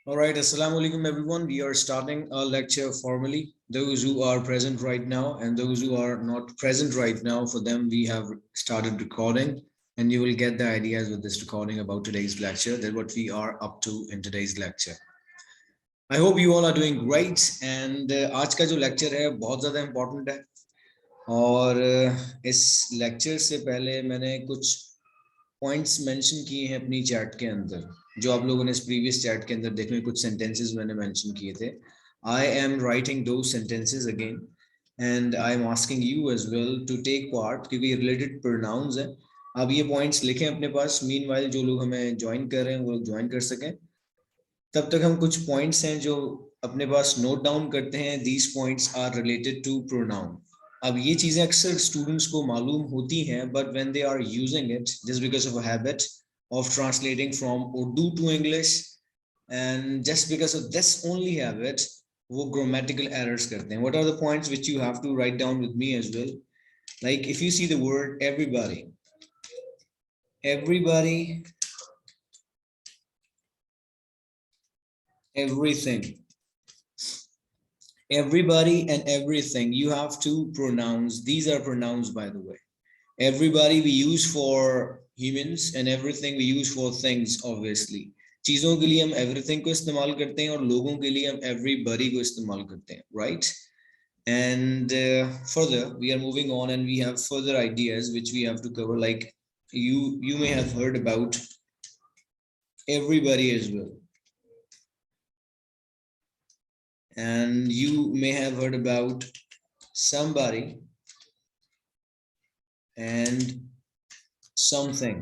All right, Assalamu alaikum everyone. We are starting our lecture formally. Those who are present right now and those who are not present right now, for them we have started recording, and you will get the ideas with this recording about today's lecture, that what we are up to in today's lecture. I hope you all are doing great, and आज का जो lecture है बहुत ज़्यादा important है, और इस lecture से पहले मैंने कुछ पॉइंट्स मेंशन किए हैं अपनी चैट के अंदर, जो आप लोगों ने इस प्रीवियस चैट के अंदर देखे, कुछ सेंटेंसेस मैंने मेंशन किए थे. आई एम राइटिंग दो sentences again, and I am asking you as well to take part, क्योंकि ये रिलेटेड प्रोनाउंस है. आप ये पॉइंट्स लिखें अपने पास, मीनवाइल जो लोग हमें ज्वाइन कर रहे हैं वो लोग ज्वाइन कर सकें. तब तक हम कुछ पॉइंट्स हैं जो अपने पास नोट डाउन करते हैं. These points are related to pronoun. अब ये चीजें अक्सर स्टूडेंट्स को मालूम होती हैं, but when they are using it just because of a habit of translating from Urdu to English, and just because of this only habit, वो grammatical errors करते हैं. What are the points which you have to write down with me as well? Like if you see the word everybody, everything, everybody and everything, you have to pronounce. These are pronouns, by the way. Everybody we use for humans and everything we use for things, obviously. चीजों के लिए हम everything को इस्तेमाल करते हैं और लोगों के लिए हम everybody को इस्तेमाल करते हैं, right? And further we are moving on, and we have further ideas which we have to cover. Like you may have heard about everybody as well, and you may have heard about somebody and something.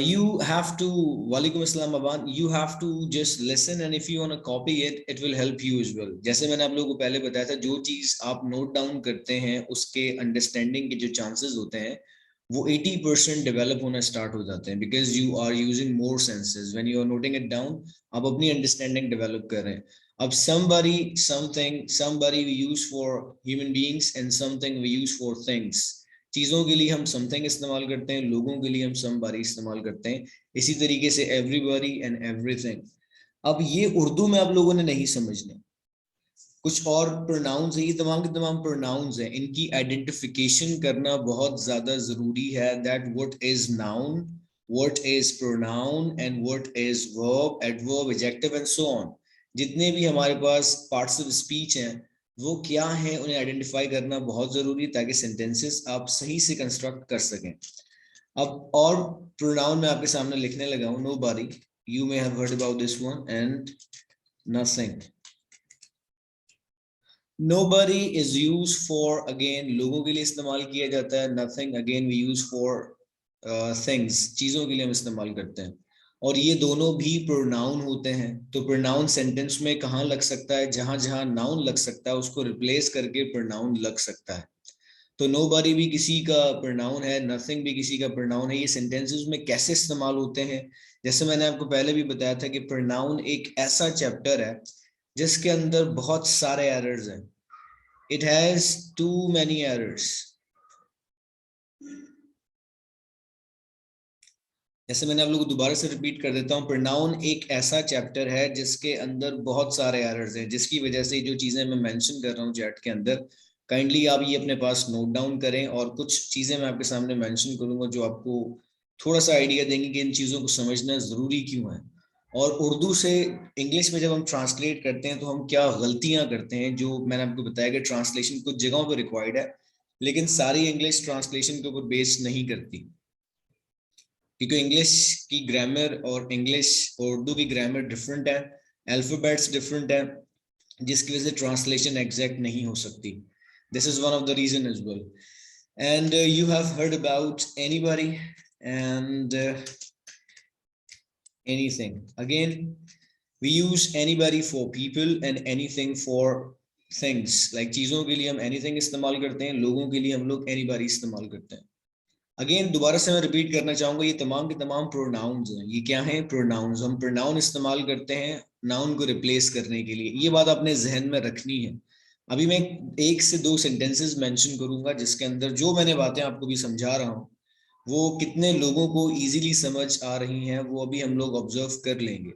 You have to, Walaikum Assalam Aban, you have to just listen, and if you want to copy it, it will help you as well. जैसे मैंने आप लोगों को पहले बताया था, जो चीज आप नोट डाउन करते हैं उसके अंडरस्टैंडिंग के जो चांसेस होते हैं वो 80% डेवलप होना स्टार्ट हो जाते हैं, because you are using more senses. When you are noting it down, आप अपनी अंडरस्टैंडिंग डेवलप कर रहे हैं. अब somebody, something, somebody we use for human beings and something we use for things. चीजों के लिए हम समथिंग इस्तेमाल करते हैं, लोगों के लिए हम समबडी इस्तेमाल करते हैं. इसी तरीके से एवरीबॉडी एंड एवरीथिंग. अब ये उर्दू में आप लोगों ने नहीं समझने. कुछ और प्रोनाउंस है, ये तमाम के तमाम प्रोनाउंस हैं, इनकी आइडेंटिफिकेशन करना बहुत ज्यादा जरूरी है. That what is noun, what is pronoun, and what is verb, adverb, adjective and so on. जितने भी हमारे पास पार्ट्स ऑफ स्पीच हैं वो क्या है, उन्हें आइडेंटिफाई करना बहुत जरूरी है, ताकि सेंटेंसेस आप सही से कंस्ट्रक्ट कर सकें. अब और प्रोनाउन मैं आपके सामने लिखने लगा हूं. Nobody, you may have heard about this one, and nothing. Nobody is used for, again लोगों के लिए इस्तेमाल किया जाता है. Nothing again we use for things, चीजों के लिए हम इस्तेमाल करते हैं. और ये दोनों भी प्रोनाउन होते हैं. तो प्रोनाउन सेंटेंस में कहाँ लग सकता है? जहां जहां नाउन लग सकता है उसको रिप्लेस करके प्रोनाउन लग सकता है. तो नोबडी भी किसी का प्रोनाउन है, नथिंग भी किसी का प्रोनाउन है. ये सेंटेंसेस में कैसे इस्तेमाल होते हैं? जैसे मैंने आपको पहले भी बताया था कि प्रोनाउन एक ऐसा चैप्टर है जिसके अंदर बहुत सारे एरर्स हैं. It has too many errors. जैसे मैंने आप लोगों को दोबारा से रिपीट कर देता हूँ, प्रोनाउन एक ऐसा चैप्टर है जिसके अंदर बहुत सारे एरर्स हैं, जिसकी वजह से जो चीजें मैं मेंशन कर रहा हूँ चैट के अंदर, काइंडली आप ये अपने पास नोट डाउन करें. और कुछ चीजें मैं आपके सामने मेंशन करूंगा जो आपको थोड़ा सा आइडिया देंगे कि इन चीजों को समझना जरूरी क्यों है. और उर्दू से इंग्लिश में जब हम ट्रांसलेट करते हैं तो हम क्या गलतियां करते हैं, जो मैंने आपको बताया कि ट्रांसलेशन कुछ जगहों पर रिक्वायर्ड है, लेकिन सारी इंग्लिश ट्रांसलेशन के ऊपर बेस नहीं करती, क्योंकि इंग्लिश की ग्रामर और इंग्लिश और उर्दू की ग्रामर डिफरेंट है, अल्फाबेट्स डिफरेंट है, जिसकी वजह से ट्रांसलेशन एग्जैक्ट नहीं हो सकती. This is one of the reason as well. And you have heard about anybody and anything. Again we use anybody for people and anything for things. Like चीजों के लिए हम एनीथिंग इस्तेमाल करते हैं, लोगों के लिए हम लोग एनीबॉडी इस्तेमाल करते हैं. अगेन दोबारा से मैं रिपीट करना चाहूंगा, ये तमाम के तमाम प्रोनाउंस हैं. ये क्या हैं? प्रोनाउंस. हम प्रोनाउन इस्तेमाल करते हैं नाउन को रिप्लेस करने के लिए. ये बात अपने जहन में रखनी है. अभी मैं एक से दो सेंटेंसेस मेंशन करूंगा जिसके अंदर जो मैंने बातें आपको भी समझा रहा हूँ वो कितने लोगों को इजीली समझ आ रही हैं वो अभी हम लोग ऑब्जर्व कर लेंगे।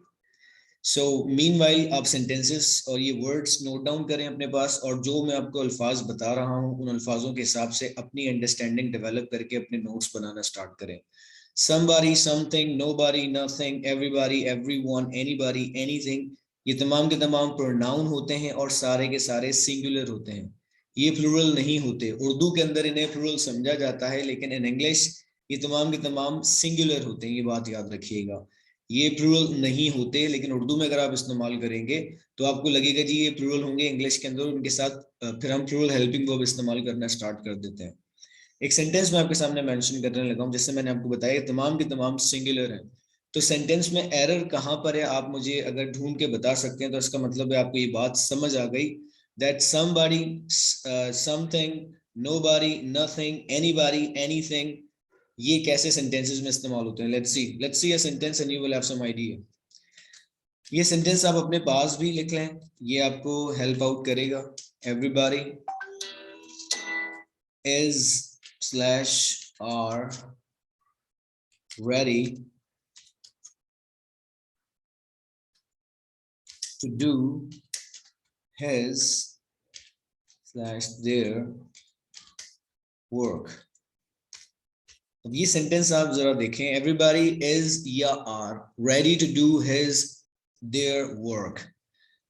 सो मीनवाइल आप सेंटेंसेस और ये वर्ड्स नोट डाउन करें अपने पास, और जो मैं आपको अल्फाज बता रहा हूँ उन अल्फाजों के हिसाब से अपनी अंडरस्टैंडिंग डेवलप करके अपने नोट्स बनाना स्टार्ट करें। somebody, something, nobody, nothing, everybody, everyone, anybody, anything, ये तमाम के तमाम प्रोनाउन होते हैं और सारे के सारे सिंगुलर होते हैं, ये प्लूरल नहीं होते। उर्दू के अंदर इन्हें प्लूरल समझा जाता है, लेकिन इन इंग्लिश ये तमाम के तमाम सिंगुलर होते हैं, ये बात याद रखिएगा। ये प्लूरल नहीं होते, लेकिन उर्दू में अगर आप इस्तेमाल करेंगे तो आपको लगेगा जी ये प्लूरल होंगे इंग्लिश के अंदर, उनके साथ फिर हम प्लूरल हेल्पिंग वर्ब इस्तेमाल करना स्टार्ट कर देते हैं। एक सेंटेंस में आपके सामने मेंशन करने लगा हूं, जैसे मैंने आपको बताया तमाम के तमाम सिंगुलर हैं, तो सेंटेंस में एरर कहां पर है आप मुझे अगर ढूंढ के बता सकते हैं तो इसका मतलब है आपको ये बात समझ आ गई, that somebody, something, nobody, nothing, anybody, anything, ये कैसे सेंटेंसेस में इस्तेमाल होते हैं। Let's see a sentence and you will have some idea. ये सेंटेंस आप अपने पास भी लिख लें, ये आपको हेल्प आउट करेगा। Everybody is slash are ready to do his slash their work। अब ये सेंटेंस आप जरा देखें, एवरीबॉडी इज या are ready to do his their work.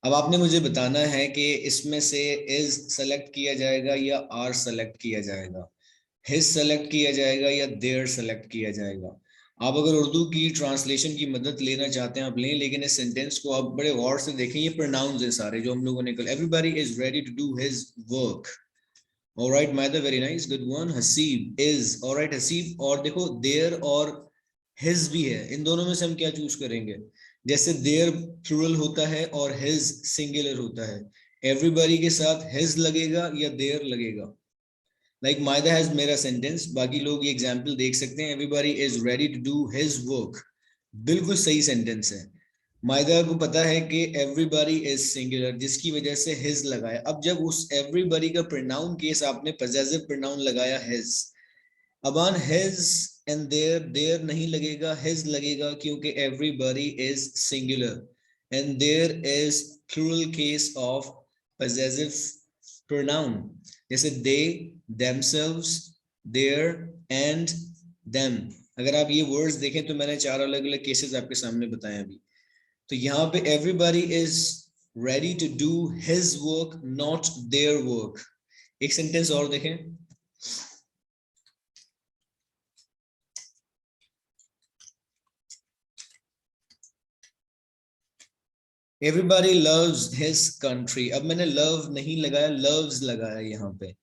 अब आपने मुझे बताना है कि इसमें से इज सेलेक्ट किया जाएगा या आर सेलेक्ट किया जाएगा, हिज सेलेक्ट किया जाएगा या देयर सेलेक्ट किया जाएगा। आप अगर उर्दू की ट्रांसलेशन की मदद लेना चाहते हैं आप लें, लेकिन इस सेंटेंस को आप बड़े गौर से देखें, ये प्रोनाउंस हैं सारे जो हम लोगों ने कल, everybody is ready to do his work. Alright Maida, very nice, good one. Haseeb is, alright Haseeb, और देखो देयर और हिज भी है, इन दोनों में से हम क्या चूज करेंगे। जैसे देयर प्लूरल होता है और हिज सिंगुलर होता है, एवरीबॉडी के साथ हिज लगेगा या देयर लगेगा। लाइक मायदा हैज मेरा सेंटेंस, बाकी लोग ये एग्जांपल देख सकते हैं, everybody is ready to do his work, बिल्कुल सही सेंटेंस है। मायदा को पता है कि एवरीबॉडी इज सिंगुलर, जिसकी वजह से हिज लगाया। अब जब उस एवरीबॉडी का प्रोनाउन केस आपने पॉसेसिव प्रोनाउन लगाया हिज, अब ऑन हिज एंड देयर नहीं लगेगा, हिज लगेगा, क्योंकि everybody is singular and their is plural case of possessive pronoun, जैसे they, themselves, their and them। अगर आप ये वर्ड्स देखें तो मैंने 4 अलग अलग केसेस आपके सामने बताए अभी। तो यहाँ पे everybody is ready to do his work not their work. एक सेंटेंस और देखें, एवरीबॉडी लव्स हिज कंट्री। अब मैंने लव नहीं लगाया, लव्स लगाया यहाँ पे।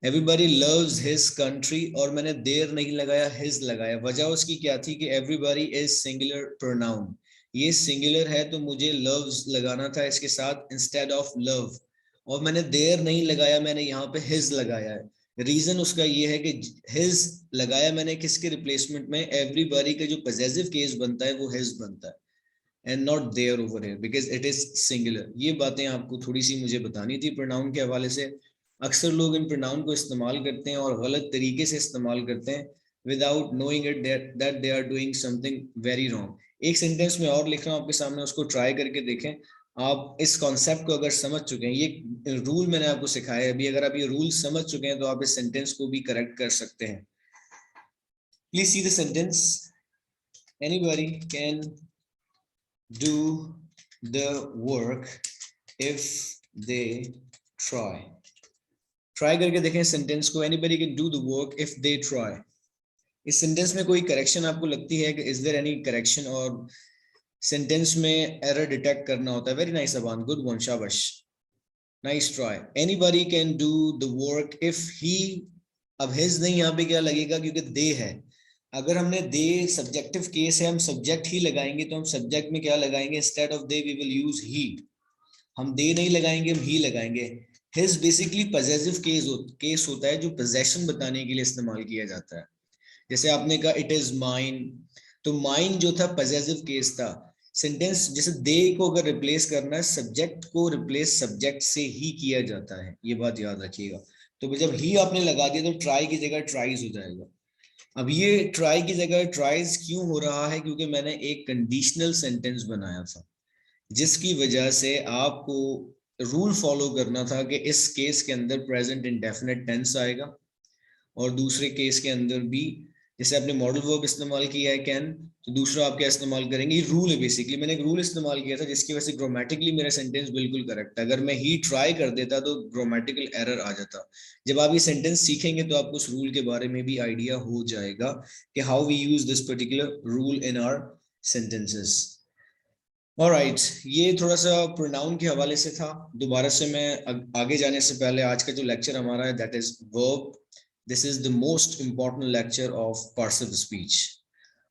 एवरीबॉडी लव्स हिज कंट्री और मैंने देयर नहीं लगाया, हिज लगाया। वजह उसकी क्या थी कि एवरीबॉडी इज सिंगुलर प्रोनाउन, ये सिंगुलर है तो मुझे लव्स लगाना था इसके साथ इंस्टेड ऑफ लव, और मैंने देयर नहीं लगाया, मैंने यहाँ पे हिज लगाया है। रीजन उसका ये है कि हिज लगाया मैंने किसके रिप्लेसमेंट में, एवरीबॉडी का जो पॉसेसिव केस बनता है वो हिज बनता है and not their over here because it is singular. ये बातें आपको थोड़ी सी मुझे बतानी थी प्रोनाउन के हवाले से। अक्सर लोग इन प्रोनाउन को इस्तेमाल करते हैं और गलत तरीके से इस्तेमाल करते हैं without knowing it that they are doing something very wrong. एक सेंटेंस में और लिख रहा हूं आपके सामने, उसको ट्राई करके देखें। आप इस कॉन्सेप्ट को अगर समझ चुके हैं, ये रूल मैंने आपको सिखाया है अभी, अगर आप ये रूल समझ चुके हैं तो आप इस सेंटेंस को भी करेक्ट कर सकते हैं। Please see the sentence, anybody can do the work if they try। Try करके देखें सेंटेंस को, anybody can do the work if they try. इस सेंटेंस में कोई करेक्शन आपको लगती है कि इज देयर एनी करेक्शन, और सेंटेंस में एरर डिटेक्ट करना होता है। Very nice Aban, good one, शाबाश, nice try. Anybody can do the work if he, अब हिज नहीं, यहाँ पे क्या लगेगा क्योंकि दे है। अगर हमने दे सब्जेक्टिव केस है, हम सब्जेक्ट ही लगाएंगे, तो हम सब्जेक्ट में क्या लगाएंगे, instead of they we will use he. हम दे नहीं लगाएंगे, हम ही लगाएंगे। हिज बेसिकली पॉसेसिव केस होता है जो पोजेशन बताने के लिए इस्तेमाल किया जाता है। जैसे आपने कहा इट इज माइन, तो माइन जो था पॉसेसिव केस था। सेंटेंस जैसे दे को अगर रिप्लेस करना है, सब्जेक्ट को रिप्लेस सब्जेक्ट से ही किया जाता है, ये बात याद रखिएगा। तो जब ही आपने लगा दिया तो ट्राई की जगह ट्राइज हो जाएगा। अब ये ट्राई की जगह ट्राइज क्यों हो रहा है, क्योंकि मैंने एक कंडीशनल सेंटेंस बनाया था, जिसकी वजह से आपको रूल फॉलो करना था कि इस केस के अंदर प्रेजेंट इंडेफिनिट टेंस आएगा, और दूसरे केस के अंदर भी जैसे आपने मॉडल वर्ब इस्तेमाल किया है कैन, तो दूसरा आप क्या इस्तेमाल करेंगे, रूल है बेसिकली। मैंने एक रूल इस्तेमाल किया था जिसकी वजह से ग्रामेटिकली मेरा सेंटेंस बिल्कुल करेक्ट है। अगर मैं ही ट्राई कर देता तो ग्रामेटिकल एरर आ जाता। जब आप ये सेंटेंस सीखेंगे तो आपको उस रूल के बारे में भी आइडिया हो जाएगा कि how we use this particular rule in our sentences. Alright, ये थोड़ा सा प्रोनाउन के हवाले से था। दोबारा से मैं आगे जाने से पहले, आज का जो लेक्चर हमारा है that is verb. This is the most important lecture of parts of speech.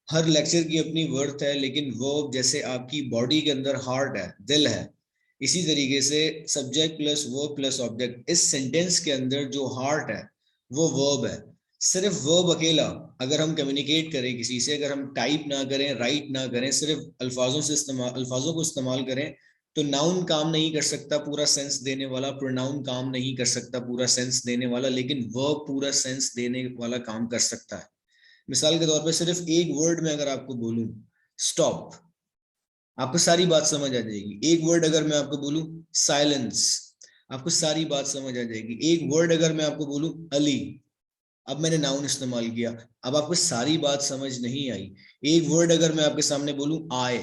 हर लेक्चर की अपनी वर्थ है, लेकिन वर्ब जैसे आपकी बॉडी के अंदर हार्ट है, दिल है, इसी तरीके से subject plus verb plus object, इस सेंटेंस के अंदर जो हार्ट है वो वर्ब है। सिर्फ वर्ब अकेला अगर हम कम्युनिकेट करें किसी से, अगर हम टाइप ना करें, राइट ना करें, सिर्फ अल्फाजों को इस्तेमाल करें, तो नाउन काम नहीं कर सकता पूरा सेंस देने वाला, प्रोनाउन काम नहीं कर सकता पूरा सेंस देने वाला, लेकिन वर्ब पूरा सेंस देने वाला काम कर सकता है। मिसाल के तौर पे सिर्फ एक वर्ड में अगर आपको बोलूं स्टॉप, आपको सारी बात समझ आ जाएगी। एक वर्ड अगर मैं आपको बोलूं साइलेंस, आपको सारी बात समझ आ जाएगी। एक वर्ड अगर मैं आपको बोलूं अली, अब मैंने नाउन इस्तेमाल किया, अब आपको सारी बात समझ नहीं आई। एक वर्ड अगर मैं आपके सामने बोलूं आए,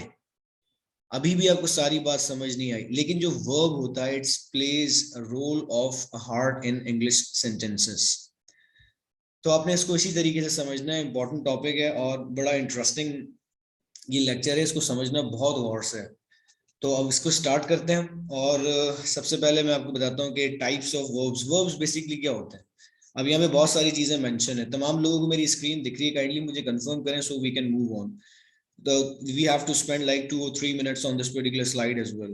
अभी भी आपको सारी बात समझ नहीं आई। लेकिन जो वर्ब होता है it's plays a role of a heart in English sentences. तो आपने इसको इसी तरीके से समझना है, इंपॉर्टेंट टॉपिक है और बड़ा इंटरेस्टिंग ये लेक्चर है, इसको समझना बहुत गौर से है। तो अब इसको स्टार्ट करते हैं। और सबसे पहले मैं आपको बताता हूँ कि types of verbs, verbs basically क्या होते हैं। अब यहाँ पे बहुत सारी चीजें मेंशन है, तमाम लोगों को मेरी स्क्रीन दिख रही है, काइंडली मुझे कंफर्म करें so we can move on. तो we have to spend like 2 or 3 minutes on this particular slide as well.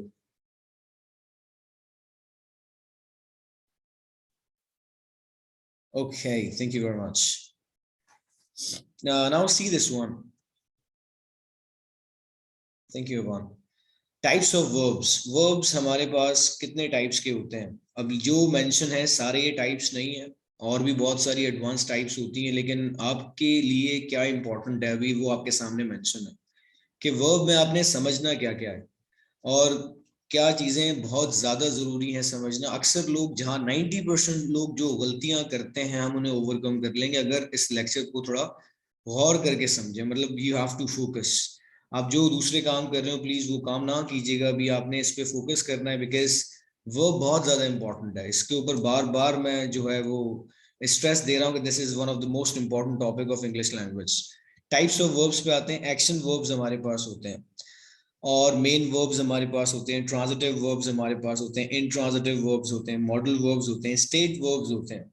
Okay, thank you very much. Now see this one. Thank you everyone. Types of verbs, verbs हमारे पास कितने types के होते हैं। अब जो mention है सारे ये टाइप्स नहीं है, और भी बहुत सारी एडवांस टाइप्स होती हैं, लेकिन आपके लिए क्या इंपॉर्टेंट है अभी वो आपके सामने मेंशन है कि वर्ब में आपने समझना क्या क्या है और क्या चीजें बहुत ज्यादा जरूरी है समझना। अक्सर लोग, जहाँ 90% लोग जो गलतियां करते हैं हम उन्हें ओवरकम कर लेंगे अगर इस लेक्चर को थोड़ा गौर करके समझे। मतलब यू हैव टू फोकस। आप जो दूसरे काम कर रहे हो प्लीज वो काम ना कीजिएगा, अभी आपने इस पे फोकस करना है, बिकॉज वो बहुत ज्यादा इंपॉर्टेंट है। इसके ऊपर बार बार मैं जो है वो स्ट्रेस दे रहा हूँ कि this is one of the most important topic of English language. Types of verbs पे आते हैं। एक्शन वर्ब्स हमारे पास होते हैं, और मेन वर्ब्स हमारे पास होते हैं, ट्रांजिटिव वर्ब्स हमारे पास होते हैं, इंट्रांजिटिव वर्ब्स होते हैं, मॉडल वर्ब्स होते हैं, स्टेट वर्ब्स होते हैं,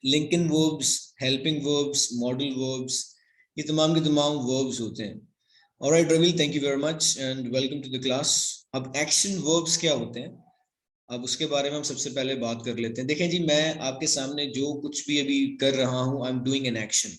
linking verbs, helping verbs, modal verbs, ये तमाम के तमाम वर्ब्स होते हैं। Alright Ravil, thank you very much and welcome to the class. अब एक्शन वर्ब्स क्या होते हैं, अब उसके बारे में हम सबसे पहले बात कर लेते हैं। देखें जी, मैं आपके सामने जो कुछ भी अभी कर रहा हूं, I am doing an action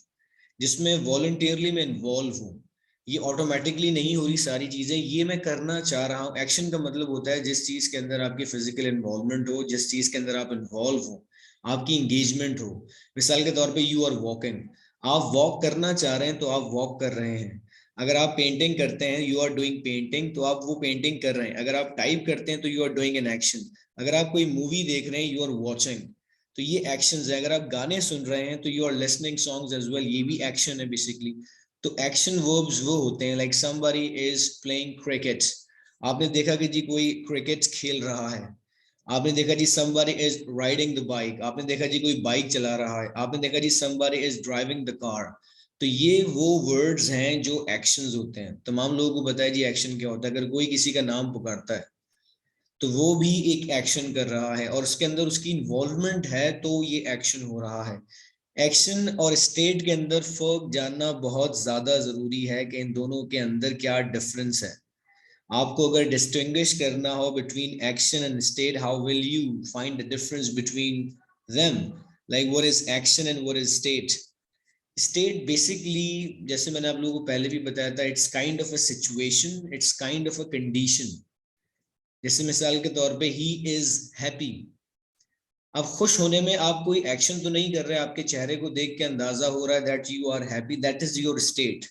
जिसमें वॉलंटियरली मैं इन्वॉल्व हूँ। ये ऑटोमेटिकली नहीं हो रही सारी चीजें, ये मैं करना चाह रहा हूँ। एक्शन का मतलब होता है जिस चीज के अंदर आपकी फिजिकल इन्वॉल्वमेंट हो, जिस चीज के अंदर आप इन्वॉल्व हो, आपकी इंगेजमेंट हो। मिसाल के तौर पे यू आर वॉकिंग, आप वॉक करना चाह रहे हैं तो आप वॉक कर रहे हैं। अगर आप पेंटिंग करते हैं, यू आर डूइंग पेंटिंग, तो आप वो पेंटिंग कर रहे हैं। अगर आप टाइप करते हैं तो you are doing an action. अगर आप कोई मूवी देख रहे हैं, यू आर वॉचिंग, तो ये एक्शंस है। अगर आप गाने सुन रहे हैं तो you are listening songs as well, ये भी एक्शन है बेसिकली। तो एक्शन वर्ब्स वो होते हैं like somebody is playing cricket, आपने देखा कि जी कोई क्रिकेट खेल रहा है। आपने देखा जी somebody is riding the bike, आपने देखा जी कोई बाइक चला रहा है। आपने देखा जी somebody is driving the car. तो ये वो वर्ड्स हैं जो एक्शंस होते हैं। तमाम लोगों को बताया जी एक्शन क्या होता है। अगर कोई किसी का नाम पुकारता है तो वो भी एक एक्शन कर रहा है, और उसके अंदर उसकी इन्वॉल्वमेंट है, तो ये एक्शन हो रहा है। एक्शन और स्टेट के अंदर फर्क जानना बहुत ज्यादा जरूरी है कि इन दोनों के अंदर क्या डिफरेंस है। आपको अगर डिस्टिंग्विश करना हो between action and state, how will you find the difference between them, like what is action and what is state. State basically, जैसे मैंने आप लोगों को पहले भी बताया था, it's kind of a situation, it's kind of a condition. जैसे मिसाल के तौर पे ही इज हैप्पी, अब खुश होने में आप कोई एक्शन तो नहीं कर रहे, आपके चेहरे को देख के अंदाजा हो रहा है that you are happy, that is your state.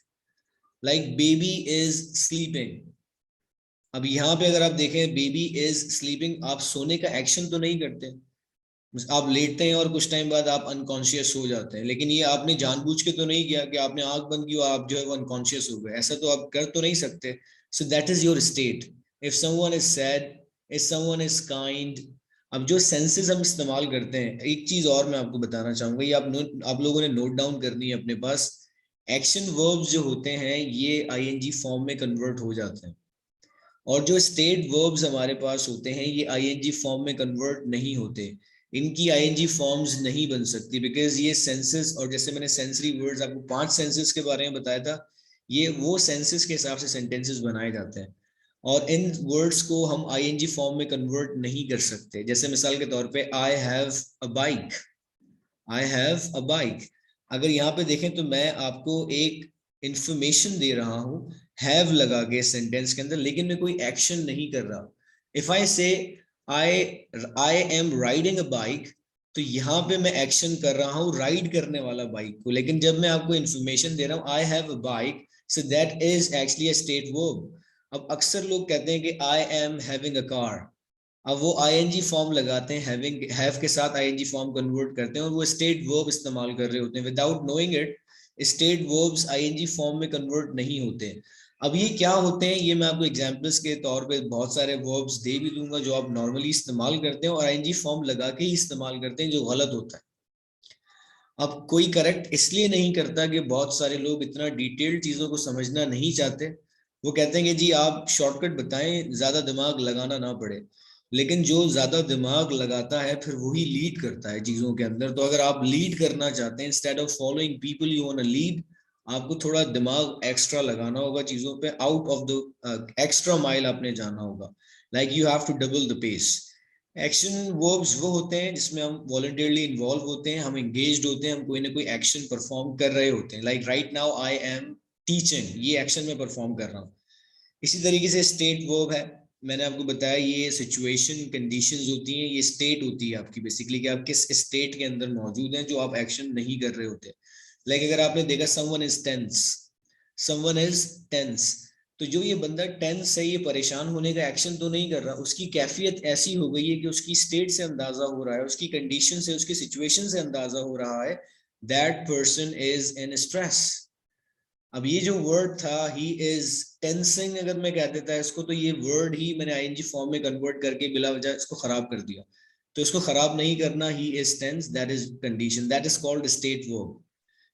Like baby is sleeping. अब यहाँ पे अगर आप देखें बेबी इज स्लीपिंग, आप सोने का एक्शन तो नहीं करते, आप लेटते हैं और कुछ टाइम बाद आप अनकॉन्शियस हो जाते हैं, लेकिन ये आपने जानबूझ के तो नहीं किया कि आपने आंख बंद की और आप जो है वो अनकॉन्शियस हो गए, ऐसा तो आप कर तो नहीं सकते। So that is your state. If someone is sad, if someone is kind. अब जो सेंसेस हम इस्तेमाल करते हैं, एक चीज और मैं आपको बताना चाहूंगा, ये आप लोगों ने नोट डाउन करनी है अपने पास। एक्शन वर्ब्स जो होते हैं ये आईएनजी फॉर्म में कन्वर्ट हो जाते हैं, और जो स्टेट वर्ब्स हमारे पास होते हैं ये आईएनजी फॉर्म में कन्वर्ट नहीं होते, इनकी आईएनजी फॉर्म्स नहीं बन सकती, बिकॉज ये सेंसेस, और जैसे मैंने सेंसरी वर्ड्स आपको 5 सेंसेस के बारे में बताया था, ये वो सेंसेस के हिसाब से सेंटेंसेस बनाए जाते हैं, और इन वर्ड्स को हम आईएनजी फॉर्म में कन्वर्ट नहीं कर सकते। जैसे मिसाल के तौर पे I have a bike, I have a bike. अगर यहाँ पे देखें तो मैं आपको एक इंफॉर्मेशन दे रहा हूं हैव लगा के सेंटेंस के अंदर, लेकिन मैं कोई एक्शन नहीं कर रहा। If I say I I am riding a bike, तो यहाँ पे मैं एक्शन कर रहा हूँ राइड करने वाला बाइक को, लेकिन जब मैं आपको इंफॉर्मेशन दे रहा हूँ I have a bike, so that is actually a state verb. अब अक्सर लोग कहते हैं कि I am having a car, अब वो आईएनजी फॉर्म लगाते हैं, हैविंग हैव के साथ आईएनजी फॉर्म कन्वर्ट करते हैं और वो स्टेट वर्ब इस्तेमाल कर रहे होते हैं without knowing it. State verbs ING form में कन्वर्ट नहीं होते। अब ये क्या होते हैं, ये मैं आपको एग्जांपल्स के तौर पे बहुत सारे वर्ब्स दे भी दूंगा जो आप नॉर्मली इस्तेमाल करते हैं और आईएनजी फॉर्म लगा के ही इस्तेमाल करते हैं, जो गलत होता है। अब कोई करेक्ट इसलिए नहीं करता कि बहुत सारे लोग इतना डिटेल्ड चीजों को समझना नहीं चाहते, वो कहते हैं कि जी आप शॉर्टकट बताएं, ज्यादा दिमाग लगाना ना पड़े। लेकिन जो ज्यादा दिमाग लगाता है फिर वही लीड करता है चीजों के अंदर। तो अगर आप लीड करना चाहते हैं, instead of following people you want to lead, आपको थोड़ा दिमाग एक्स्ट्रा लगाना होगा चीजों पे, out of the extra mile आपने जाना होगा। Like you have to double the pace. Action verbs वो होते हैं जिसमें हम वॉलंटियरली इन्वॉल्व होते हैं, हम एंगेज्ड होते हैं, हम कोई ना कोई एक्शन परफॉर्म कर रहे होते हैं। Like right now I am teaching, ये एक्शन में परफॉर्म कर रहा हूँ। इसी तरीके से स्टेट वर्ब है, मैंने आपको बताया ये सिचुएशन कंडीशंस होती हैं, ये स्टेट होती है आपकी बेसिकली कि आप किस स्टेट के अंदर मौजूद हैं जो आप एक्शन नहीं कर रहे होते। लाइक अगर आपने देखा someone is tense, someone is tense, तो जो ये बंदा टेंस है ये परेशान होने का एक्शन तो नहीं कर रहा, उसकी कैफियत ऐसी हो गई है कि उसकी स्टेट से अंदाजा हो रहा है, उसकी कंडीशन से, उसकी सिचुएशन से अंदाजा हो रहा है that person is in stress. अब ये जो वर्ड था ही इज टेंसिंग, अगर मैं कह देता है इसको, तो ये वर्ड ही मैंने आईएनजी फॉर्म में कन्वर्ट करके बिला वजह इसको खराब कर दिया। तो इसको खराब नहीं करना, he is tense, that is condition, that is called state verb.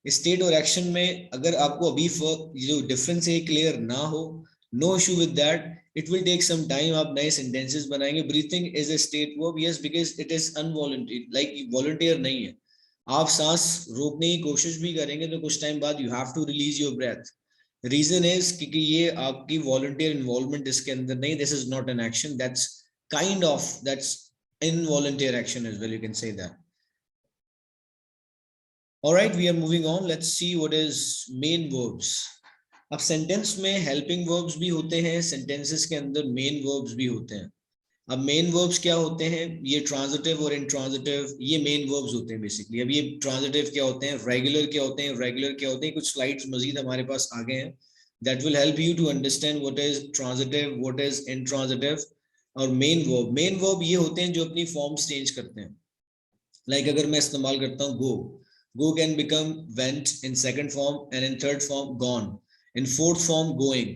State और एक्शन में अगर आपको अभी जो डिफरेंस है क्लियर ना हो, no issue with that, it will take some time, आप नए सेंटेंसेस बनाएंगे। Breathing is a state verb, yes, because it is involuntary, like voluntary नहीं है। आप सांस रोकने की कोशिश भी करेंगे तो कुछ टाइम बाद you have to release your breath. Reason is क्योंकि ये आपकी वॉलंटियर इन्वॉल्वमेंट इसके अंदर नहीं, this is not an action, that's kind of that's involuntary action as well, you can say that. All right, we are moving on. Let's see what is main verbs. अब sentence में helping verbs भी होते हैं, sentences के अंदर main verbs भी होते हैं। अब मेन वर्ब्स क्या होते हैं, ये ट्रांजिटिव और इंट्रांजिटिव, ये मेन वर्ब्स होते हैं बेसिकली। अब ये ट्रांजिटिव क्या होते हैं, रेगुलर क्या होते हैं, रेगुलर क्या होते हैं, कुछ स्लाइड्स मजीद हमारे पास आ गए हैं that will help you to understand what is transitive, what is intransitive. और मेन वर्ब ये होते हैं जो अपनी फॉर्म्स चेंज करते हैं। लाइक अगर मैं इस्तेमाल करता हूँ go can become went in second form, and in third form gone, in fourth form going।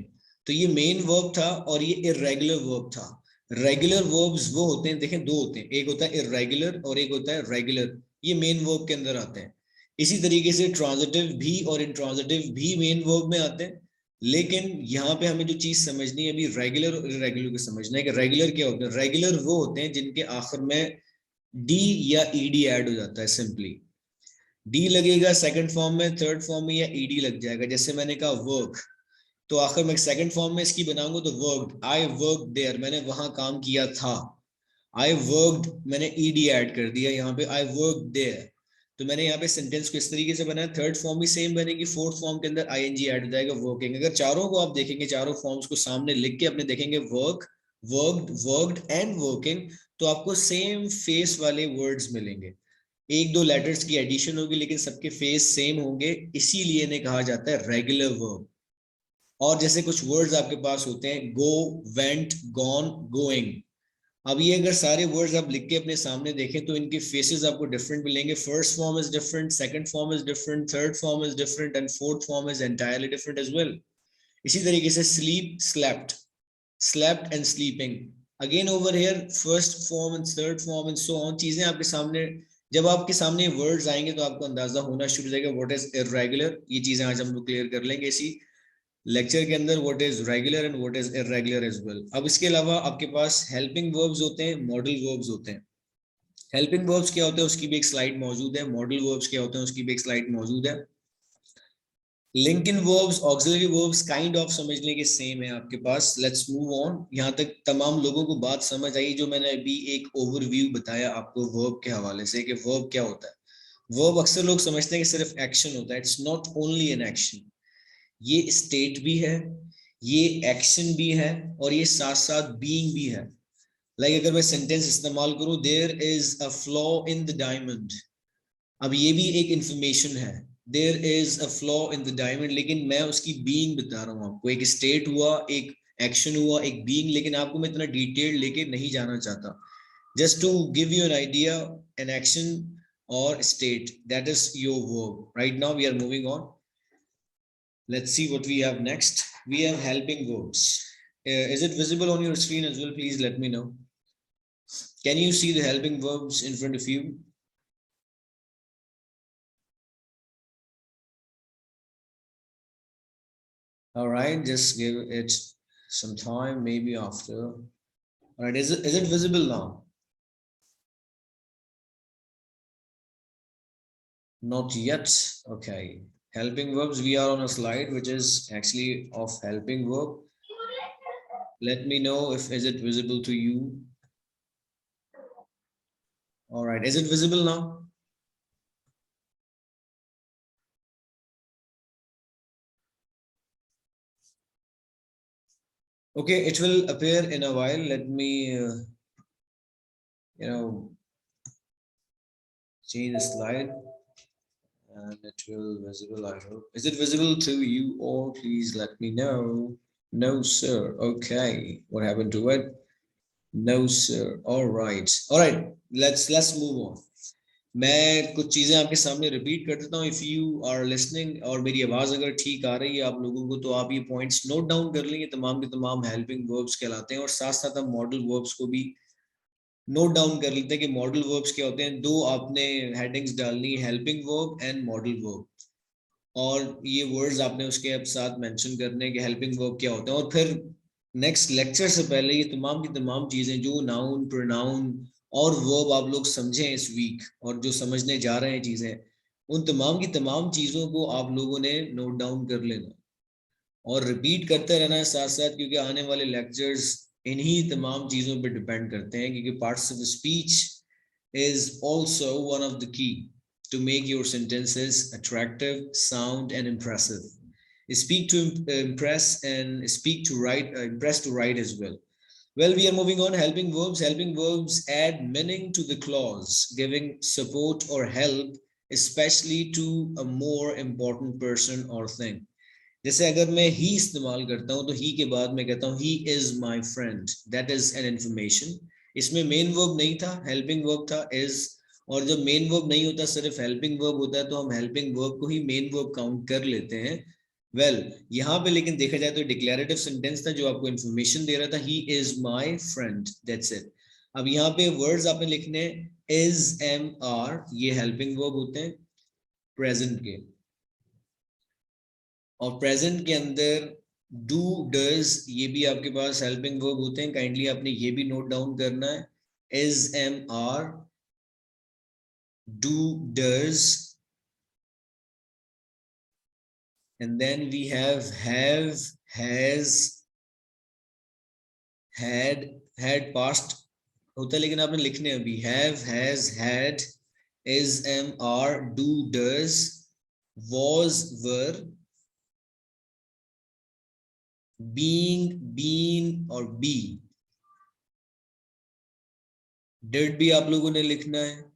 तो ये मेन वर्ब था और ये इरेगुलर वर्ब था। रेगुलर वर्ब्स वो होते हैं, देखें दो होते हैं, एक होता है इरेगुलर और एक होता है रेगुलर, ये मेन वर्ब के अंदर आते हैं। इसी तरीके से ट्रांजिटिव भी और इंट्रांजिटिव भी मेन वर्ब में आते हैं। लेकिन यहाँ पे हमें जो चीज समझनी है अभी रेगुलर और इरेगुलर को समझना है कि रेगुलर क्या होते हैं। रेगुलर वो होते हैं जिनके आखिर में डी या ईडी ऐड हो जाता है। सिंपली डी लगेगा सेकंड फॉर्म में, थर्ड फॉर्म में या ईडी लग जाएगा। जैसे मैंने कहा वर्क, तो आखिर में सेकंड फॉर्म में इसकी बनाऊंगा तो वर्कड, आई वर्क देयर, मैंने वहां काम किया था। आई वर्कड, मैंने ईडी ऐड कर दिया यहाँ पे, आई वर्क देयर। तो मैंने यहाँ पे सेंटेंस को इस तरीके से बनाया। थर्ड फॉर्म भी सेम बनेगी, फोर्थ फॉर्म के अंदर आईएनजी ऐड हो जाएगा, वर्किंग। अगर चारों को आप देखेंगे, चारों फॉर्म्स को सामने लिख के अपने देखेंगे वर्क, वर्कड एंड वर्किंग, तो आपको सेम फेस वाले वर्ड्स मिलेंगे, एक दो लेटर्स की एडिशन होगी लेकिन सबके फेस सेम होंगे, इसीलिए इन्हें कहा जाता है रेगुलर वर्ब। और जैसे कुछ वर्ड्स आपके पास होते हैं, गो, वेंट, गॉन, गोइंग। अब ये अगर सारे वर्ड्स आप लिख के अपने सामने देखें तो इनके फेसेस आपको डिफरेंट मिलेंगे। First form is different, second form is different, third form is different and fourth form is entirely different as well. इसी तरीके से sleep, slept, slept and sleeping, again over here first form and third form and so on, चीजें आपके सामने, जब आपके सामने words आएंगे तो आपको अंदाजा होना शुरू हो जाएगा व्हाट इज इरेगुलर। ये चीजें आज हम लोग क्लियर कर लेंगे इसी लेक्चर के अंदर, what is regular and what is irregular as well. अब इसके अलावा आपके पास हेल्पिंग वर्ब्स होते हैं, मॉडल वर्ब्स होते हैं। हेल्पिंग वर्ब्स क्या होते हैं उसकी भी एक स्लाइड मौजूद है, मॉडल वर्ब्स क्या होते हैं उसकी भी एक स्लाइड मौजूद है। Linking verbs, auxiliary verbs kind of समझ लें कि सेम है आपके पास। Let's move on. यहाँ तक तमाम लोगों को बात समझ आई जो मैंने अभी एक ओवरव्यू बताया आपको वर्ब के हवाले से कि वर्ब क्या होता है। वर्ब अक्सर लोग समझते हैं कि सिर्फ एक्शन होता है, it's not only an action. ये स्टेट भी है, ये एक्शन भी है और ये साथ साथ बीइंग भी है। लाइक अगर मैं सेंटेंस इस्तेमाल करूं, there is a flaw in the diamond, अब ये भी एक इंफॉर्मेशन है, there is a flaw in the diamond, लेकिन मैं उसकी बीइंग बता रहा हूँ आपको। एक स्टेट हुआ, एक एक्शन हुआ, एक बीइंग, लेकिन आपको मैं इतना डिटेल लेके नहीं जाना चाहता। Just to give you an idea, an action और state, that is your verb. Right now we are moving on, let's see what we have next. We have helping verbs. Is it visible on your screen as well? Please let me know. Can you see the helping verbs in front of you? All right, just give it some time, maybe after. All right, is it visible now? Not yet. Okay. Helping verbs, we are on a slide which is actually of helping verb. Let me know if is it visible to you. All right, is it visible now? Okay, it will appear in a while. Let me, you know, change the slide. And it will visible, I hope. Is it visible to you all? Please let me know. No, sir. Okay. What happened to it? No, sir. All right. All right. Let's move on. मैं कुछ चीजें आपके सामने repeat कर देता हूँ। If you are listening और मेरी आवाज अगर ठीक आ रही है आप लोगों को, तो आप ये पॉइंट्स नोट डाउन कर लेंगे। तमाम के तमाम हेल्पिंग वर्ब्स कहलाते हैं और साथ साथ हम मॉडल वर्ब्स को भी नोट डाउन कर लेते हैं कि मॉडल वर्ब्स क्या होते हैं। दो आपने हेडिंग्स डालनी है, helping verb and modal verb, और ये वर्ड्स आपने उसके अब साथ मेंशन करने के हेल्पिंग वर्ब क्या होते हैं। और फिर नेक्स्ट लेक्चर से पहले ये तमाम की तमाम चीजें जो नाउन, प्रोनाउन और वर्ब आप लोग समझें इस वीक और जो समझने जा रहे हैं चीजें, उन तमाम की तमाम चीजों को आप लोगों ने नोट डाउन कर लेना और रिपीट करते रहना है साथ साथ, क्योंकि आने वाले लेक्चर्स इन्हीं तमाम चीजों पर डिपेंड करते हैं। क्योंकि parts of speech is also one of the key to make your sentences attractive, sound, and impressive. Speak to impress and speak to write, impress to write as well. Well, we are moving on. Helping verbs. Helping verbs add meaning to the clause, giving support or help, especially to a more important person or thing. जैसे अगर मैं ही इस्तेमाल करता हूं तो ही के बाद मैं कहता हूं he is my friend, that is an information. इसमें मेन वर्ब नहीं था, हेल्पिंग वर्ब था इज। और जब मेन वर्ब नहीं होता सिर्फ हेल्पिंग वर्ब होता है तो हम हेल्पिंग वर्ब को ही मेन वर्ब काउंट कर लेते हैं। वेल यहाँ पे लेकिन देखा जाए तो डिक्लेरेटिव सेंटेंस था जो आपको इंफॉर्मेशन दे रहा था, he is my friend, that's it. अब यहाँ पे वर्ड्स आपने लिखने, इज, एम, आर, ये हेल्पिंग वर्ब होते हैं प्रेजेंट के। और प्रेजेंट के अंदर डू, डज, ये भी आपके पास हेल्पिंग वर्ब होते हैं। काइंडली आपने ये भी नोट डाउन करना है, is, am, are, do, does, and then we have, has, had past होता है लेकिन आपने लिखने अभी have, has, had, is, am, are, do, does, was, were, being, been और be। डिड भी आप लोगों ने लिखना है।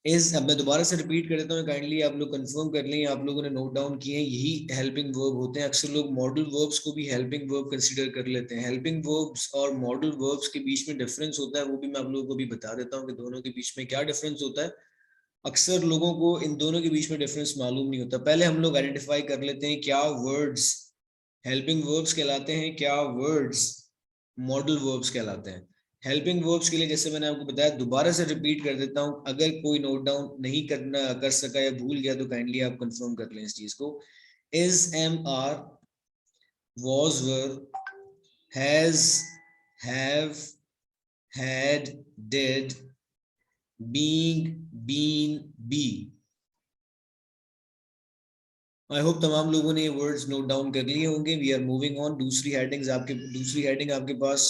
इज, अब मैं दोबारा से रिपीट कर देता हूँ, काइंडली आप लोग कंफर्म कर लें, आप लोगों ने नोट डाउन किए हैं, यही हेल्पिंग वर्ब होते हैं। अक्सर लोग मॉडल वर्ब्स को भी हेल्पिंग वर्ब कंसीडर कर लेते हैं। हेल्पिंग वर्ब्स और मॉडल वर्ब्स के बीच में डिफरेंस होता है, वो भी मैं आप लोगों को भी बता देता हूँ कि दोनों के बीच में क्या डिफरेंस होता है। अक्सर लोगों को इन दोनों के बीच में डिफरेंस मालूम नहीं होता। पहले हम लोग आइडेंटिफाई कर लेते हैं क्या वर्ड्स हेल्पिंग वर्ब्स कहलाते हैं, क्या वर्ड्स मॉडल वर्ब्स कहलाते हैं। हेल्पिंग वर्ब्स के लिए जैसे मैंने आपको बताया, दोबारा से रिपीट कर देता हूं, अगर कोई नोट डाउन नहीं करना कर सका या भूल गया तो काइंडली आप कंफर्म कर लें इस चीज को। Is, am, are, was, were, has, have, had, did, being, been, be। I hope तमाम लोगों ने ये वर्ड्स नोट डाउन कर लिए होंगे। We are moving on. दूसरी हेडिंग आपके पास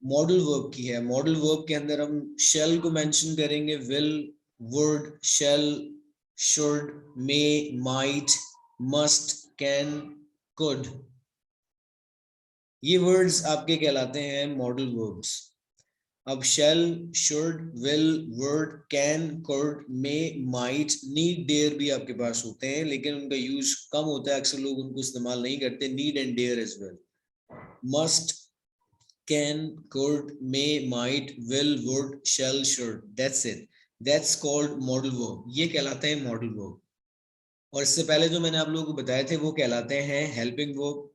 मॉडल वर्ब की है। मॉडल वर्ब के अंदर हम शेल को मेंशन करेंगे, will, would, shall, should, may, might, must, can, could. ये वर्ड्स आपके कहलाते हैं मॉडल वर्ब्स। अब shall, should, will, would, can, could, may, might, need, dare भी आपके पास होते हैं, लेकिन उनका यूज कम होता है, अक्सर लोग उनको इस्तेमाल नहीं करते। Need and dare as well. Must, can, could, may, might, will, would, shall, should, that's it, that's called modal verb। ये कहलाते हैं मॉडल वर्ब। और इससे पहले जो मैंने आप लोगों को बताए थे वो कहलाते हैं हेल्पिंग वर्ब।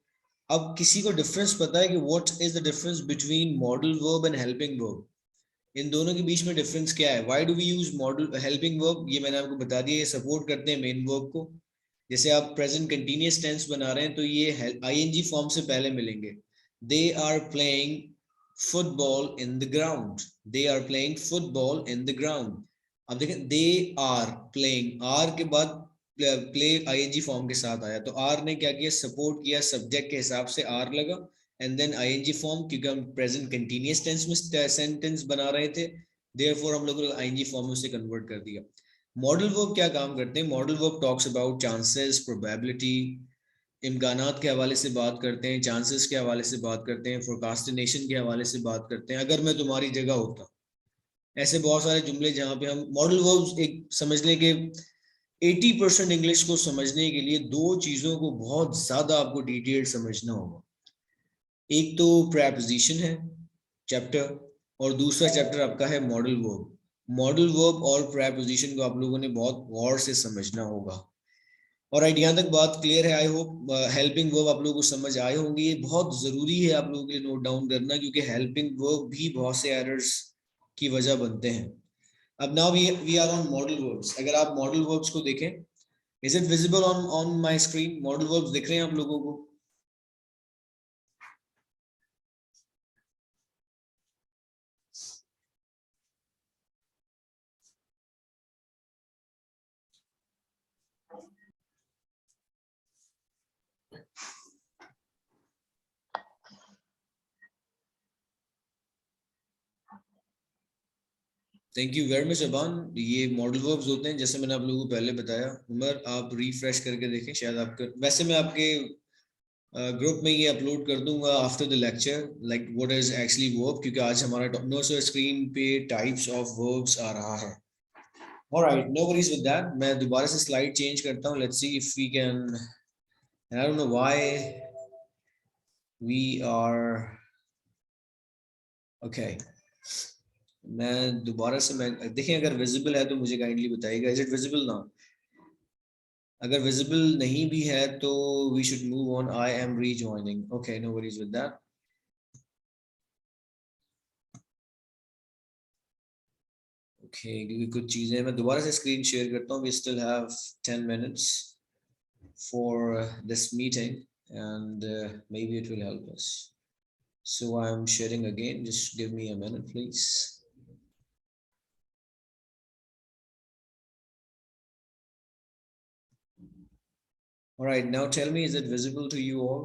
अब किसी को डिफरेंस पता है कि what is the difference between modal verb and helping verb? इन दोनों के बीच में डिफरेंस क्या है? Why do we use modal helping verb? ये मैंने आपको बता दिया, ये सपोर्ट करते हैं मेन वर्ब को। जैसे आप प्रेजेंट कंटीन्यूअस टेंस बना रहे हैं तो ये आईएनजी फॉर्म से पहले मिलेंगे। They are playing football in the ground. They are playing football in the ground. अब देखें, दे आर प्लेइंग, आर के बाद प्ले आईएनजी फॉर्म के साथ आया, तो आर ने क्या किया? सपोर्ट किया, सब्जेक्ट के हिसाब से आर लगा, एंड देन आईएनजी फॉर्म, क्योंकि हम प्रेजेंट कंटीन्यूअस टेंस में सेंटेंस बना रहे थे, देयरफॉर हम लोगों ने आईएनजी फॉर्म में उसे कन्वर्ट कर दिया। मॉडल वर्ब क्या काम करते हैं? Modal verb talks about chances, probability, इम्कानात के हवाले से बात करते हैं, चांसेस के हवाले से बात करते हैं, फोरकास्टिनेशन के हवाले से बात करते हैं। अगर मैं तुम्हारी जगह होता, ऐसे बहुत सारे जुमले जहां पे हम मॉडल वर्ब्स, एक समझ लें कि 80% इंग्लिश को समझने के लिए दो चीजों को बहुत ज्यादा आपको डिटेल समझना होगा। एक तो प्रेपोजिशन है चैप्टर, और दूसरा चैप्टर आपका है मॉडल वर्ब। मॉडल वर्ब और प्रेपोजिशन को आप लोगों ने बहुत गौर से समझना होगा। और यहाँ तक बात क्लियर है? आई होप हेल्पिंग वर्ब आप लोगों को समझ आए होंगे। ये बहुत जरूरी है आप लोगों के लिए नोट डाउन करना, क्योंकि हेल्पिंग वर्ब भी बहुत से एरर्स की वजह बनते हैं। अब now we are on modal verbs. अगर आप मॉडल वर्ब्स को देखें, is it visible on on my screen? Modal verbs दिख रहे हैं आप लोगों को? Thank you very much Aban. ये मॉडल वर्ब्स होते हैं, जैसे मैंने आप लोगों को पहले बताया। उमर, आप रिफ्रेश करके देखें, शायद आपके, वैसे मैं आपके ग्रुप में ये अपलोड कर दूंगा after the lecture, like what is actually verb, क्योंकि आज हमारा नो सर स्क्रीन पे टाइप्स ऑफ वर्ब्स आ रहा है। Alright, no worries with that. मैं दोबारा से स्लाइड चेंज करता हूँ, let's see if we can. I don't know why we are okay. मैं दोबारा से, मैं देखें अगर विजिबल है तो मुझे काइंडली बताइएगा। इज इट विजिबल ना? अगर विजिबल नहीं भी है तो we should move on. I am rejoining. Okay, no worries with that. Okay, क्योंकि कुछ चीजें मैं दोबारा से स्क्रीन शेयर करता हूँ। We still have 10 minutes for this meeting, and maybe it will help us. So I'm sharing again. Just give me a minute, please. All right, now tell me, is it visible to you all?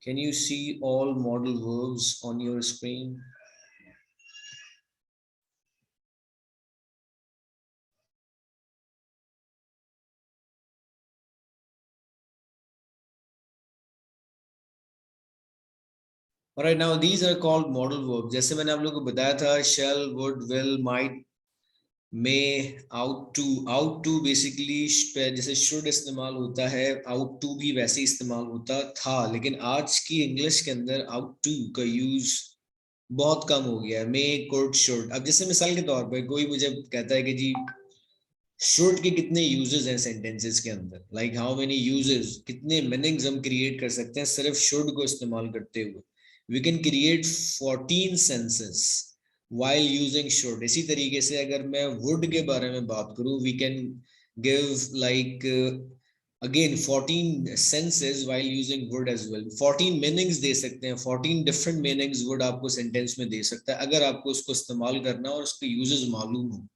Can you see all modal verbs on your screen? Alright, now these are called modal verbs. जैसे मैंने आप लोगों को बताया था, shall, would, will, might, may, out to basically जैसे should इस्तेमाल होता है, out to भी वैसे इस्तेमाल होता था, लेकिन आज की इंग्लिश के अंदर out to का यूज बहुत कम हो गया है. may, could, should. अब जैसे मिसाल के तौर पर कोई मुझे कहता है कि जी शुड के कितने यूजेस हैं सेंटेंसेस के अंदर, लाइक हाउ मेनी यूजेस, कितने मीनिंग्स हम क्रिएट कर सकते हैं सिर्फ शुड को इस्तेमाल करते हुए. We can create 14 senses while using should. इसी तरीके से अगर मैं would के बारे में बात करूं, we can give like again 14 senses while using would as well. 14 meanings दे सकते हैं, 14 different meanings would आपको सेंटेंस में दे सकता है अगर आपको उसको इस्तेमाल करना और उसके यूजेस मालूम हो.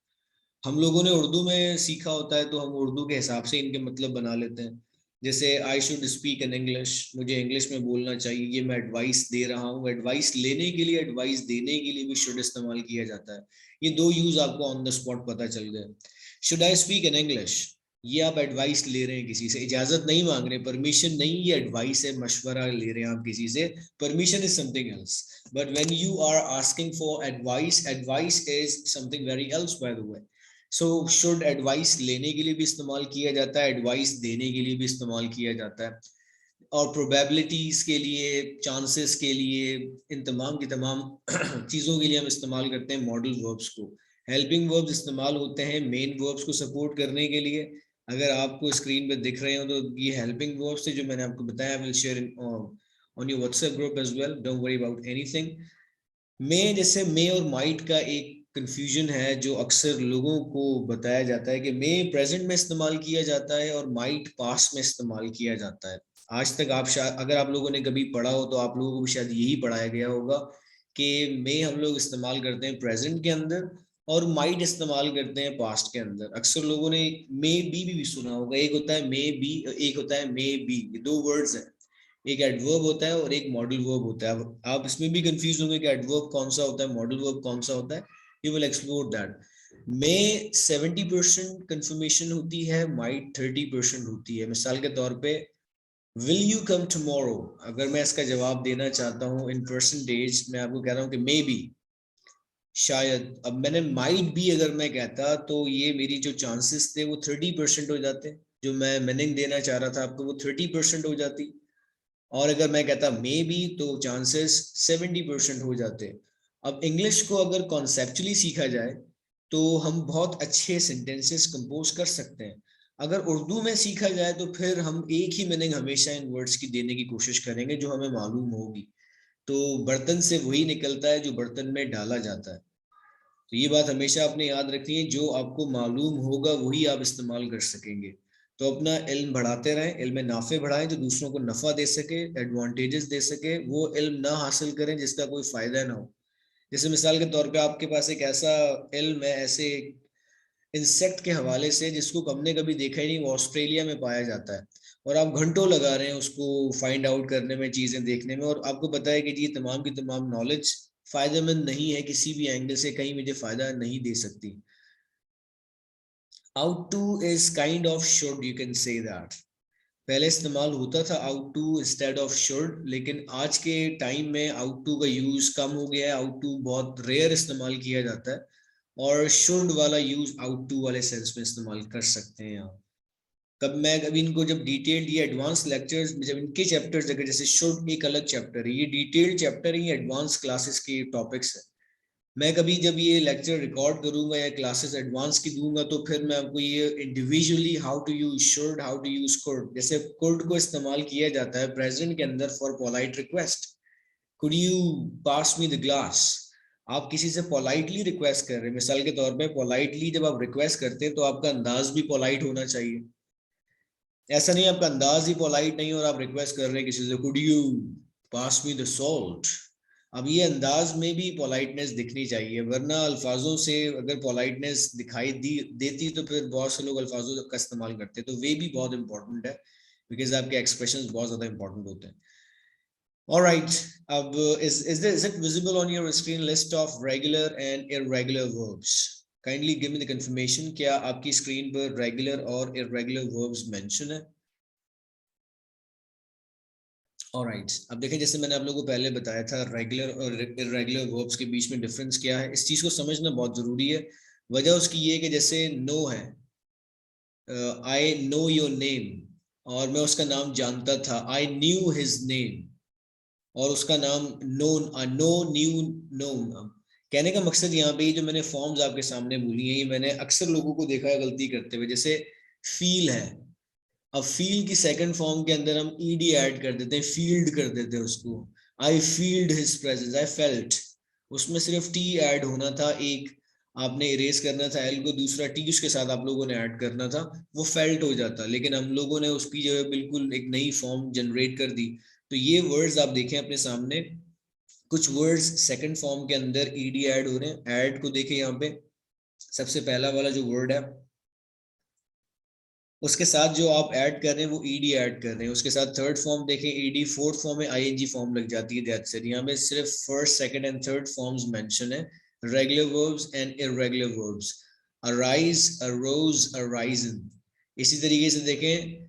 हम लोगों ने उर्दू में सीखा होता है तो हम उर्दू के हिसाब से इनके मतलब बना लेते हैं. जैसे I should speak in English, मुझे इंग्लिश में बोलना चाहिए, ये मैं एडवाइस दे रहा हूँ. एडवाइस लेने के लिए, एडवाइस देने के लिए भी शुड इस्तेमाल किया जाता है. ये दो यूज आपको ऑन द स्पॉट पता चल गए. Should I speak in English, ये आप एडवाइस ले रहे हैं किसी से, इजाजत नहीं मांग रहे, परमिशन नहीं, ये एडवाइस है, मशवरा ले रहे हैं आप किसी से. Permission is something else, but when you are asking for advice, advice is something very else by the way. So should advice लेने के लिए भी इस्तेमाल किया जाता है, एडवाइस देने के लिए भी इस्तेमाल किया जाता है, और प्रोबेबिलिटीज के लिए, चांसेस के लिए, इन तमाम की तमाम चीज़ों के लिए हम इस्तेमाल करते हैं मॉडल वर्ब्स को. हेल्पिंग वर्ब्स इस्तेमाल होते हैं मेन वर्ब्स को सपोर्ट करने के लिए. अगर आपको स्क्रीन पे दिख रहे हो तो ये हेल्पिंग वर्ब्स थे जो मैंने आपको बताया. Will share on your WhatsApp group as well, don't worry about anything. में जैसे मे और माइट का एक कंफ्यूजन है जो अक्सर लोगों को बताया जाता है कि मे प्रेजेंट में इस्तेमाल किया जाता है और माइट पास्ट में इस्तेमाल किया जाता है. आज तक आप शायद, अगर आप लोगों ने कभी पढ़ा हो तो आप लोगों को भी शायद यही पढ़ाया गया होगा कि मे हम लोग इस्तेमाल करते हैं प्रेजेंट के अंदर और माइट इस्तेमाल करते हैं पास्ट के अंदर. अक्सर लोगों ने मे भी सुना होगा. एक होता है मे बी, एक होता है मे बी. ये दो वर्ड्स हैं, एक एडवर्ब होता है और एक मॉडल वर्ब होता है. अब आप इसमें भी कंफ्यूज होंगे कि एडवर्ब कौन सा होता है, मॉडल वर्ब कौन सा होता है. You will explore that. में 70% कंफर्मेशन होती है, माइट 30% होती है. मिसाल के तौर पे विल यू कम टुमारो, अगर मैं इसका जवाब देना चाहता हूँ इन परसेंटेज, मैं आपको कह रहा हूँ कि मे बी, शायद. अब मैंने माइट भी अगर मैं कहता तो ये मेरी जो चांसेस थे वो 30% हो जाते. जो मैं मीनिंग देना चाह रहा था आपको वो 30% हो जाती. और अगर मैं कहता मे बी तो चांसेस 70% हो जाते. अब इंग्लिश को अगर कॉन्सेप्चुअली सीखा जाए तो हम बहुत अच्छे सेंटेंसेस कंपोज कर सकते हैं. अगर उर्दू में सीखा जाए तो फिर हम एक ही मीनिंग हमेशा इन वर्ड्स की देने की कोशिश करेंगे जो हमें मालूम होगी. तो बर्तन से वही निकलता है जो बर्तन में डाला जाता है. तो ये बात हमेशा आपने याद रखनी है, जो आपको मालूम होगा वही आप इस्तेमाल कर सकेंगे. तो अपना इल्म बढ़ाते रहें, इल्म नाफे बढ़ाएं जो दूसरों को नफा दे सके, एडवांटेजेस दे सके. वो इल्म ना हासिल करें जिसका कोई फायदा ना हो. जैसे मिसाल के तौर पे आपके पास एक ऐसा इल्म है ऐसे इंसेक्ट के हवाले से जिसको हमने कभी देखा ही नहीं, वो ऑस्ट्रेलिया में पाया जाता है, और आप घंटों लगा रहे हैं उसको फाइंड आउट करने में, चीजें देखने में, और आपको पता है कि जी तमाम की तमाम नॉलेज फायदेमंद नहीं है, किसी भी एंगल से कहीं मुझे फायदा नहीं दे सकती. Ought to is kind of should, you can say that. पहले इस्तेमाल होता था ought to instead of should, लेकिन आज के टाइम में आउट टू का यूज कम हो गया है. आउट टू बहुत रेयर इस्तेमाल किया जाता है और शुड वाला यूज आउट टू वाले सेंस में इस्तेमाल कर सकते हैं आप. कब मैं कभी इनको जब डिटेल्ड ये एडवांस लेक्चर्स जब इनके चैप्टर्स देखे, जैसे शुड एक अलग चैप्टर है, ये डिटेल्ड चैप्टर है, ये एडवांस क्लासेस के टॉपिक्स है. मैं कभी जब ये लेक्चर रिकॉर्ड करूंगा या क्लासेस एडवांस की दूंगा तो फिर मैं आपको ये individually how to use should, how to use could. जैसे कुड को इस्तेमाल किया जाता है प्रेजेंट के अंदर for polite request. Could you pass me the glass. आप किसी से पोलाइटली रिक्वेस्ट कर रहे हैं. मिसाल के तौर पे पोलाइटली जब आप रिक्वेस्ट करते हैं तो आपका अंदाज भी पोलाइट होना चाहिए. ऐसा नहीं आपका अंदाज ही पोलाइट नहीं और आप रिक्वेस्ट कर रहे हैं किसी से could you pass me the salt. अब ये अंदाज में भी पोलाइटनेस दिखनी चाहिए, वरना अल्फाजों से अगर पोलाइटनेस दिखाई दी देती तो फिर बहुत से लोग अल्फाजों का इस्तेमाल करते. तो वे भी बहुत इंपॉर्टेंट है बिकॉज आपके एक्सप्रेशंस बहुत ज्यादा इंपॉर्टेंट होते हैं. Alright, अब is it visible on your screen list of regular and irregular verbs? Kindly give me the confirmation. क्या आपकी स्क्रीन पर regular और irregular verbs mention है? ऑलराइट, अब देखें जैसे मैंने आप लोगों को पहले बताया था रेगुलर और इरेगुलर वर्ब्स के बीच में डिफरेंस क्या है, इस चीज को समझना बहुत जरूरी है। वजह उसकी ये है कि जैसे नो है, आई नो योर नेम, और मैं उसका नाम जानता था, आई न्यू हिज नेम, और उसका नाम नो, नो न्यू नो। कहने का मकसद यहाँ पे जो मैंने फॉर्म्स आपके सामने बोली है, ये मैंने अक्सर लोगों को देखा है गलती करते हुए। जैसे फील है, अब फील की सेकंड फॉर्म के अंदर हम ईडी ऐड कर देते हैं, फील्ड कर देते हैं उसको। I felt his presence, I felt, उसमें सिर्फ टी ऐड होना था, एक आपने इरेज करना था एल को, दूसरा टी उसके साथ आप लोगों ने ऐड करना था, वो फेल्ट हो जाता। लेकिन हम लोगों ने उसकी जगह बिल्कुल एक नई फॉर्म जनरेट कर दी। तो ये वर्ड्स आप देखें अपने सामने, कुछ वर्ड्स सेकंड फॉर्म के अंदर ईडी ऐड हो रहे हैं। ऐड को देखें यहाँ पे, सबसे पहला वाला जो वर्ड है, उसके साथ जो आप ऐड कर रहे हैं वो ईडी ऐड कर रहे हैं। उसके साथ थर्ड फॉर्म देखें ईडी, फोर्थ फॉर्म में आईएनजी फॉर्म लग जाती है। दैट्स इट, यहाँ पे सिर्फ first second and third forms mention है, regular verbs and irregular verbs. Arise, arose, arisen. इसी तरीके से देखें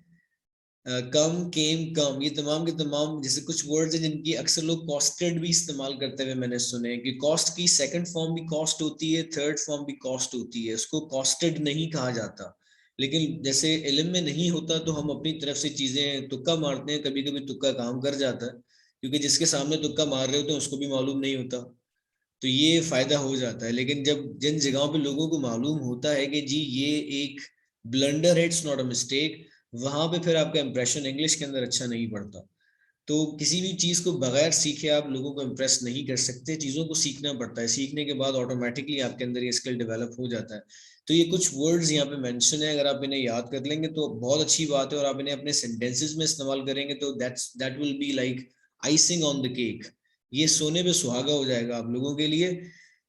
कम, केम, कम, ये तमाम के तमाम जैसे कुछ वर्ड्स हैं जिनकी अक्सर लोग कॉस्टेड भी इस्तेमाल करते हुए मैंने सुने कि कॉस्ट की सेकंड फॉर्म भी कॉस्ट होती है, थर्ड फॉर्म भी कॉस्ट होती है, उसको कॉस्टेड नहीं कहा जाता। लेकिन जैसे इल्म में नहीं होता तो हम अपनी तरफ से चीजें तुक्का मारते हैं, कभी कभी तुक्का काम कर जाता है, क्योंकि जिसके सामने तुक्का मार रहे होते हैं उसको भी मालूम नहीं होता, तो ये फायदा हो जाता है। लेकिन जब जिन जगहों पे लोगों को मालूम होता है कि जी ये एक ब्लंडर है, इट्स नॉट अ मिस्टेक, वहां पे फिर आपका इंप्रेशन इंग्लिश के अंदर अच्छा नहीं पड़ता। तो किसी भी चीज को बगैर सीखे आप लोगों को इम्प्रेस नहीं कर सकते, चीजों को सीखना पड़ता है, सीखने के बाद ऑटोमेटिकली आपके अंदर ये स्किल डेवलप हो जाता है। तो ये कुछ वर्ड्स यहाँ पे मेंशन है, अगर आप इन्हें याद कर लेंगे तो बहुत अच्छी बात है, और आप इन्हें अपने सेंटेंसेस में इस्तेमाल करेंगे तो that will be like icing on the cake, ये सोने पे सुहागा हो जाएगा आप लोगों के लिए।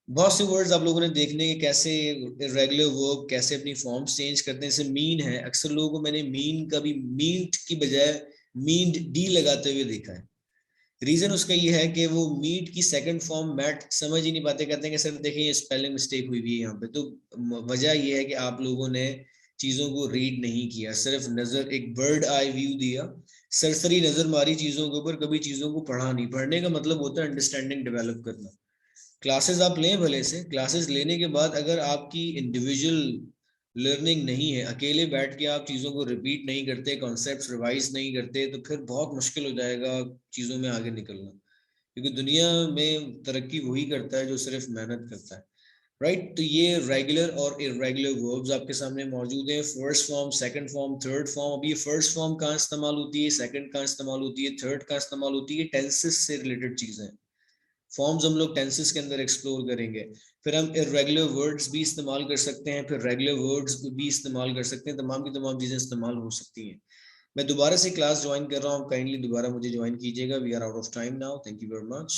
बहुत से वर्ड्स आप लोगों ने देखने के कैसे रेगुलर वर्ब कैसे अपनी फॉर्म्स चेंज करते हैं। जैसे मीन है, अक्सर लोगों को मैंने मीन का भी मीट की बजाय मीन्ड डी लगाते हुए देखा है। रीजन उसका ये है कि वो मीट की सेकंड फॉर्म मैट समझ ही नहीं पाते, कहते हैं कि सर देखिए ये स्पेलिंग मिस्टेक हुई हुई है यहाँ पे। तो वजह ये है कि आप लोगों ने चीजों को रीड नहीं किया, सिर्फ नजर, एक बर्ड आई व्यू दिया, सरसरी नजर मारी चीजों के ऊपर, कभी चीजों को पढ़ा नहीं। पढ़ने का मतलब होता है अंडरस्टैंडिंग डेवलप करना। क्लासेस आप लें भले से, क्लासेस लेने के बाद अगर आपकी इंडिविजुअल लर्निंग नहीं है, अकेले बैठ के आप चीज़ों को रिपीट नहीं करते, कॉन्सेप्ट्स रिवाइज नहीं करते, तो फिर बहुत मुश्किल हो जाएगा चीज़ों में आगे निकलना। क्योंकि दुनिया में तरक्की वही करता है जो सिर्फ मेहनत करता है, राइट। तो ये रेगुलर और इरेगुलर वर्ब्स आपके सामने मौजूद हैं, first form, second form, third form. अब ये फर्स्ट फॉर्म कहाँ इस्तेमाल होती है, सेकंड कहाँ इस्तेमाल होती है, थर्ड कहाँ इस्तेमाल होती है, टेंसेस से रिलेटेड चीज़ें। फॉर्म्स हम लोग टेंसेस के अंदर एक्सप्लोर करेंगे। फिर हम इरेगुलर वर्ड्स भी इस्तेमाल कर सकते हैं, फिर रेगुलर वर्ड्स भी इस्तेमाल कर सकते हैं, तमाम की तमाम चीज़ें इस्तेमाल हो सकती हैं। मैं दोबारा से क्लास ज्वाइन कर रहा हूँ, काइंडली दोबारा मुझे ज्वाइन कीजिएगा। We are out of time now, thank you very much.